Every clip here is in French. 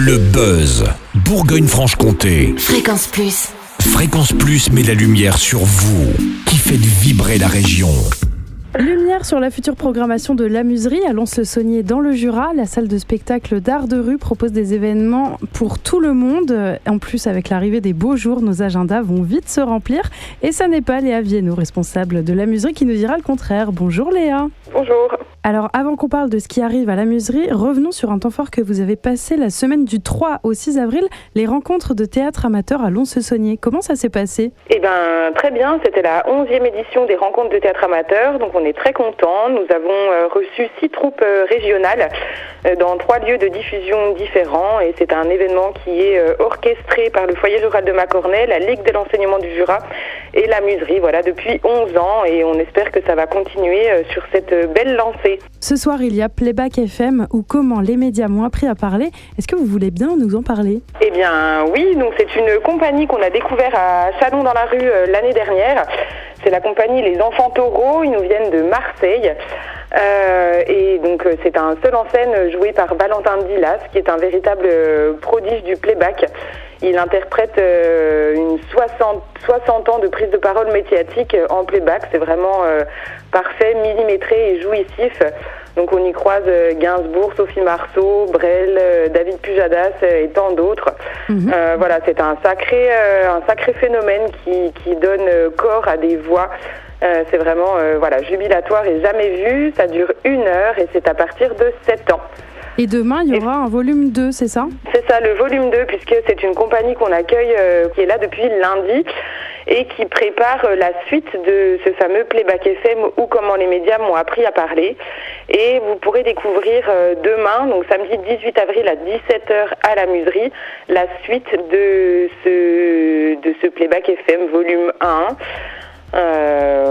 Le buzz, Bourgogne-Franche-Comté. Fréquence Plus. Fréquence Plus met la lumière sur vous, qui faites vibrer la région. Lumière sur la future programmation de l'Amuserie à Lons-le-Saunier dans le Jura. La salle de spectacle d'art de rue propose des événements pour tout le monde. En plus, avec l'arrivée des beaux jours, nos agendas vont vite se remplir. Et ça n'est pas Léa Viennot, responsable de l'Amuserie, qui nous dira le contraire. Bonjour Léa. Bonjour. Alors, avant qu'on parle de ce qui arrive à l'Amuserie, revenons sur un temps fort que vous avez passé la semaine du 3 au 6 avril, les rencontres de théâtre amateur à Lons-le-Saunier. Comment ça s'est passé ? Eh bien, très bien. C'était la 11e édition des rencontres de théâtre amateur, donc on est très contents. Nous avons reçu 6 troupes régionales dans 3 lieux de diffusion différents, et c'est un événement qui est orchestré par le foyer rural de Macornay, la Ligue de l'enseignement du Jura et l'Amuserie, voilà, depuis 11 ans, et on espère que ça va continuer sur cette belle lancée. Ce soir, il y a Playback FM ou comment les médias m'ont appris à parler. Est-ce que vous voulez bien nous en parler ? Eh bien oui, donc c'est une compagnie qu'on a découvert à Chalon dans la rue l'année dernière. C'est la compagnie Les Enfants Taureaux, ils nous viennent de Marseille. Et donc c'est un seul en scène joué par Valentin Dilas, qui est un véritable prodige du playback. Il interprète une 60 ans de prise de parole médiatique en playback. C'est vraiment parfait, millimétré et jouissif. Donc on y croise Gainsbourg, Sophie Marceau, Brel, David Pujadas et tant d'autres. Voilà, c'est un sacré phénomène qui donne corps à des voix. C'est vraiment jubilatoire et jamais vu. Ça dure 1 heure et c'est à partir de 7 ans. Et demain, il y aura un volume 2, c'est ça ? C'est ça, le volume 2, puisque c'est une compagnie qu'on accueille, qui est là depuis lundi, et qui prépare la suite de ce fameux Playback FM ou comment les médias m'ont appris à parler. Et vous pourrez découvrir demain, donc samedi 18 avril à 17h à l'Amuserie, la suite de ce Playback FM volume 1.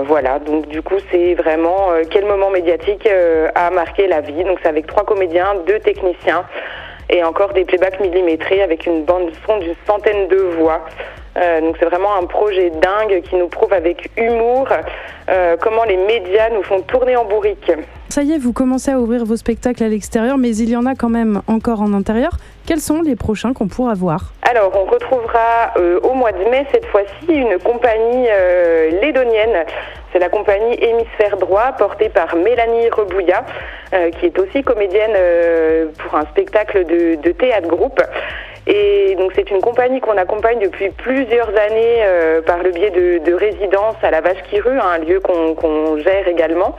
Voilà, donc du coup c'est vraiment quel moment médiatique a marqué la vie. Donc c'est avec 3 comédiens, 2 techniciens et encore des playbacks millimétrés avec une bande son d'une centaine de voix. Donc c'est vraiment un projet dingue qui nous prouve avec humour comment les médias nous font tourner en bourrique. Ça y est, vous commencez à ouvrir vos spectacles à l'extérieur, mais il y en a quand même encore en intérieur. Quels sont les prochains qu'on pourra voir ? Alors, on retrouvera au mois de mai, cette fois-ci, une compagnie lédonienne. C'est la compagnie Hémisphère Droit, portée par Mélanie Rebouillat, qui est aussi comédienne pour un spectacle de théâtre groupe. Et donc c'est une compagnie qu'on accompagne depuis plusieurs années par le biais de résidences à la Vache-qui-Rue, un lieu qu'on gère également.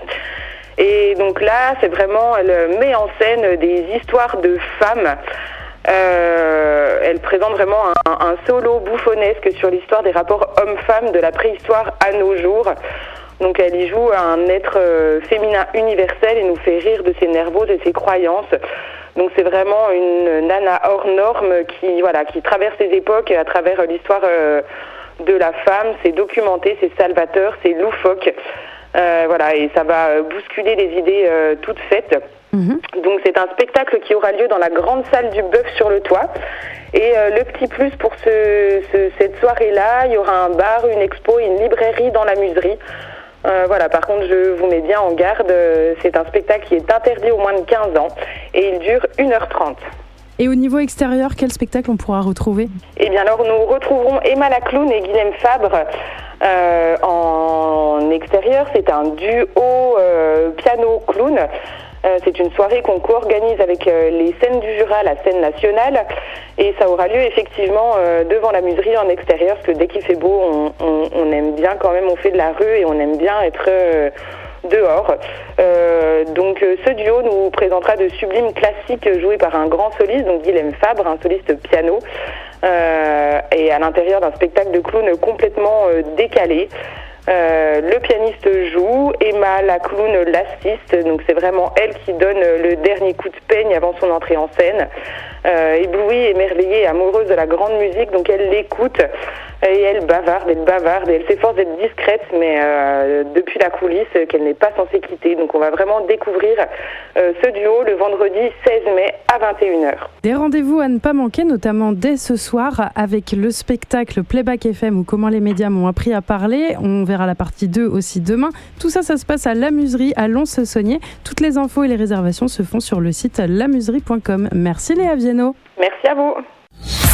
Et donc là, c'est vraiment, elle met en scène des histoires de femmes. Elle présente vraiment un solo bouffonnesque sur l'histoire des rapports hommes-femmes de la préhistoire à nos jours. Donc elle y joue un être féminin universel et nous fait rire de ses nervoses et ses croyances. Donc c'est vraiment une nana hors norme qui traverse les époques à travers l'histoire de la femme. C'est documenté, c'est salvateur, c'est loufoque. Et ça va bousculer les idées toutes faites. Donc c'est un spectacle qui aura lieu dans la grande salle du Bœuf sur le Toit. Et le petit plus pour cette soirée-là, il y aura un bar, une expo et une librairie dans l'Amuserie. Par contre, je vous mets bien en garde, c'est un spectacle qui est interdit aux moins de 15 ans et il dure 1h30. Et au niveau extérieur, quel spectacle on pourra retrouver ? Eh bien alors, nous retrouverons Emma la Clown et Guilhem Fabre en extérieur. C'est un duo piano-clown. C'est une soirée qu'on co-organise avec les scènes du Jura, la scène nationale, et ça aura lieu effectivement devant la Muserie en extérieur, parce que dès qu'il fait beau, on aime bien quand même, on fait de la rue et on aime bien être dehors. Donc ce duo nous présentera de sublimes classiques joués par un grand soliste, donc Guilhem Fabre, un soliste piano, et à l'intérieur d'un spectacle de clown complètement décalé. Le pianiste joue, Emma la clown l'assiste, donc c'est vraiment elle qui donne le dernier coup de peigne avant son entrée en scène. Éblouie, émerveillée et amoureuse de la grande musique, donc elle l'écoute. Et elle bavarde, et elle s'efforce d'être discrète, mais depuis la coulisse, qu'elle n'est pas censée quitter. Donc on va vraiment découvrir ce duo le vendredi 16 mai à 21h. Des rendez-vous à ne pas manquer, notamment dès ce soir, avec le spectacle Playback FM ou Comment les médias m'ont appris à parler. On verra la partie 2 aussi demain. Tout ça, ça se passe à La Muserie, à Lons-le-Saunier. Toutes les infos et les réservations se font sur le site lamuserie.com. Merci Léa Viennot. Merci à vous.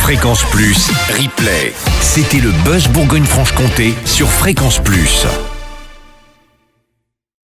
Fréquence Plus, replay. C'était le Buzz Bourgogne-Franche-Comté sur Fréquence Plus.